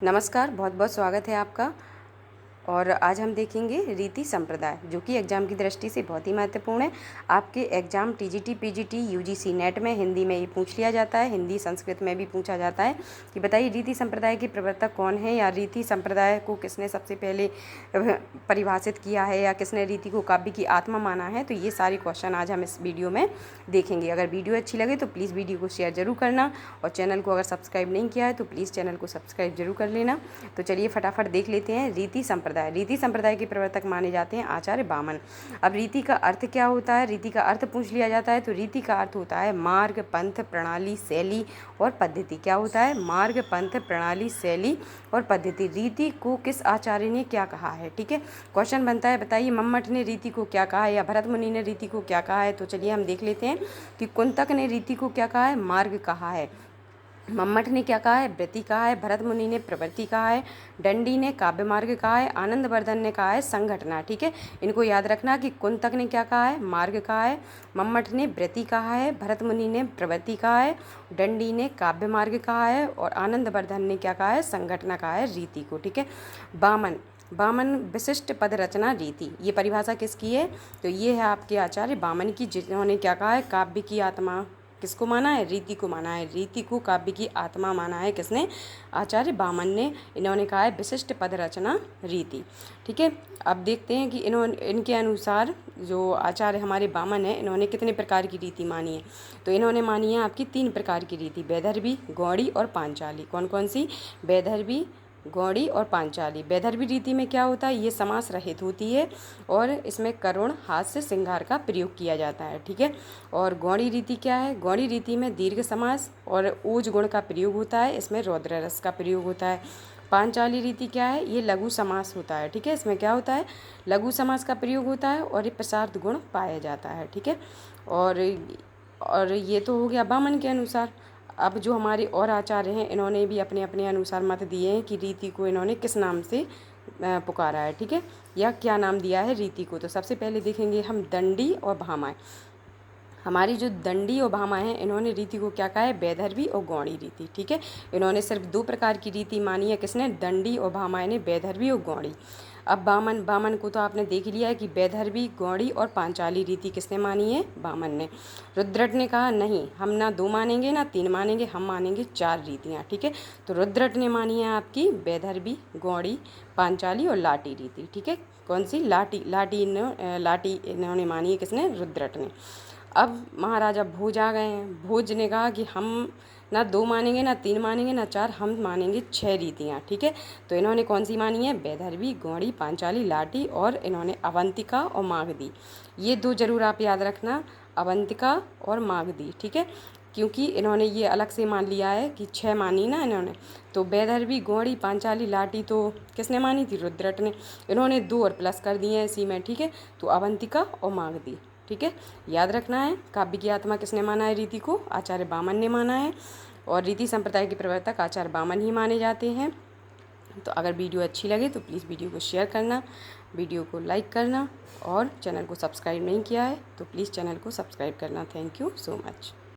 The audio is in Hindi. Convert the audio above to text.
नमस्कार, बहुत बहुत स्वागत है आपका। और आज हम देखेंगे रीति संप्रदाय, जो कि एग्ज़ाम की दृष्टि से बहुत ही महत्वपूर्ण है। आपके exam TGT, PGT, UGC net में हिंदी में ये पूछ लिया जाता है, हिंदी संस्कृत में भी पूछा जाता है कि बताइए रीति संप्रदाय के प्रवर्तक कौन है, या रीति संप्रदाय को किसने सबसे पहले परिभाषित किया है, या किसने रीति को काव्य की आत्मा माना है। तो ये सारे क्वेश्चन आज हम इस वीडियो में देखेंगे। अगर वीडियो अच्छी लगे तो प्लीज़ वीडियो को शेयर जरूर करना, और चैनल को अगर सब्सक्राइब नहीं किया है तो प्लीज़ चैनल को सब्सक्राइब जरूर कर लेना। तो चलिए फटाफट देख लेते हैं। रीति संप्रदाय के प्रवर्तक माने जाते हैं आचार्य बामन। अब रीति का अर्थ क्या होता है, रीति का अर्थ पूछ लिया जाता है तो रीति का अर्थ होता है मार्ग, पंथ, प्रणाली, शैली और पद्धति। क्या होता है? मार्ग, पंथ, प्रणाली, शैली और पद्धति। रीति को किस आचार्य ने क्या कहा है? ठीक है, क्वेश्चन बनता है बताइए मम्मट ने रीति को क्या कहा है, या भरत मुनि ने रीति को क्या कहा है। तो चलिए हम देख लेते हैं कि कुंतक ने रीति को क्या कहा है, मार्ग कहा है। मम्मट ने क्या कहा है, वृत्ति कहा है। भरत मुनि ने प्रवृत्ति कहा है। दंडी ने काव्य मार्ग कहा है। आनंदवर्धन ने कहा है संघटना। ठीक है, इनको याद रखना कि कुंतक ने क्या कहा है, मार्ग कहा है। मम्मट ने वृत्ति कहा है। भरत मुनि ने प्रवृत्ति कहा है। दंडी ने काव्य मार्ग कहा है। और आनंदवर्धन ने क्या कहा है, संघटना कहा है रीति को। ठीक है, बामन विशिष्ट पद रचना रीति, ये परिभाषा किसकी है? तो ये है आपके आचार्य बामन की, जिन्होंने क्या कहा है, काव्य की आत्मा किसको माना है, रीति को माना है। रीति को काव्य की आत्मा माना है किसने? आचार्य बामन ने। इन्होंने कहा है विशिष्ट पद रचना रीति। ठीक है, अब देखते हैं कि इनके अनुसार जो आचार्य हमारे बामन है, इन्होंने कितने प्रकार की रीति मानी है। तो इन्होंने मानी है आपकी 3 प्रकार की रीति, वैदर्भी, गौड़ी और पांचाली। कौन कौन सी? वैदर्भी, गौड़ी और पांचाली। वैदर्भी रीति में क्या होता है, ये समास रहित होती है और इसमें करुण, हास्य, श्रृंगार का प्रयोग किया जाता है। ठीक है, और गौड़ी रीति क्या है? गौड़ी रीति में दीर्घ समास और ओज गुण का प्रयोग होता है, इसमें रौद्र रस का प्रयोग होता है। पांचाली रीति क्या है? ये लघु समास होता है। ठीक है, इसमें क्या होता है, लघु समास का प्रयोग होता है और ये प्रसार्थ गुण पाया जाता है। ठीक है, और ये तो हो गया बामन के अनुसार। अब जो हमारे और आचार्य हैं, इन्होंने भी अपने अपने अनुसार मत दिए हैं कि रीति को इन्होंने किस नाम से पुकारा है। ठीक है, या क्या नाम दिया है रीति को। तो सबसे पहले देखेंगे हम दंडी और भामाएं। हमारी जो दंडी और भामा हैं, इन्होंने रीति को क्या कहा है, वैदर्भी और गौड़ी रीति। ठीक है, इन्होंने सिर्फ 2 प्रकार की रीति मानी है। किसने? दंडी और भामाएं ने, वैदर्भी और गौड़ी। अब बामन को तो आपने देख लिया है कि वैदर्भी, गौड़ी और पांचाली रीति किसने मानी है? बामन ने। रुद्रट ने कहा नहीं, हम ना 2 मानेंगे ना 3 मानेंगे, हम मानेंगे 4 रीतियाँ। ठीक है, तो रुद्रट ने मानी है आपकी वैदर्भी, गौड़ी, पांचाली और लाटी रीति। ठीक है, कौन सी? लाटी इन्होंने मानी है। किसने? रुद्रट ने। अब महाराजा भोज आ गए हैं। भोज ने कहा कि हम ना 2 मानेंगे ना 3 मानेंगे ना 4, हम मानेंगे 6 रीतियाँ। ठीक है, तो इन्होंने कौन सी मानी है? वैदर्भी, गौड़ी, पांचाली, लाटी, और इन्होंने अवंतिका और मागधी। ये 2 जरूर आप याद रखना, अवंतिका और मागधी। ठीक है, क्योंकि इन्होंने ये अलग से मान लिया है कि 6 मानी ना इन्होंने। तो वैदर्भी, गौड़ी, पांचाली, लाटी तो किसने मानी थी? रुद्रट ने। इन्होंने 2 और प्लस कर दिए हैं इसी में। ठीक है, तो अवंतिका और मागधी। ठीक है, याद रखना है। काव्य की आत्मा किसने माना है रीति को? आचार्य बामन ने माना है, और रीति संप्रदाय के प्रवर्तक आचार्य बामन ही माने जाते हैं। तो अगर वीडियो अच्छी लगे तो प्लीज़ वीडियो को शेयर करना, वीडियो को लाइक करना, और चैनल को सब्सक्राइब नहीं किया है तो प्लीज़ चैनल को सब्सक्राइब करना। Thank you so much.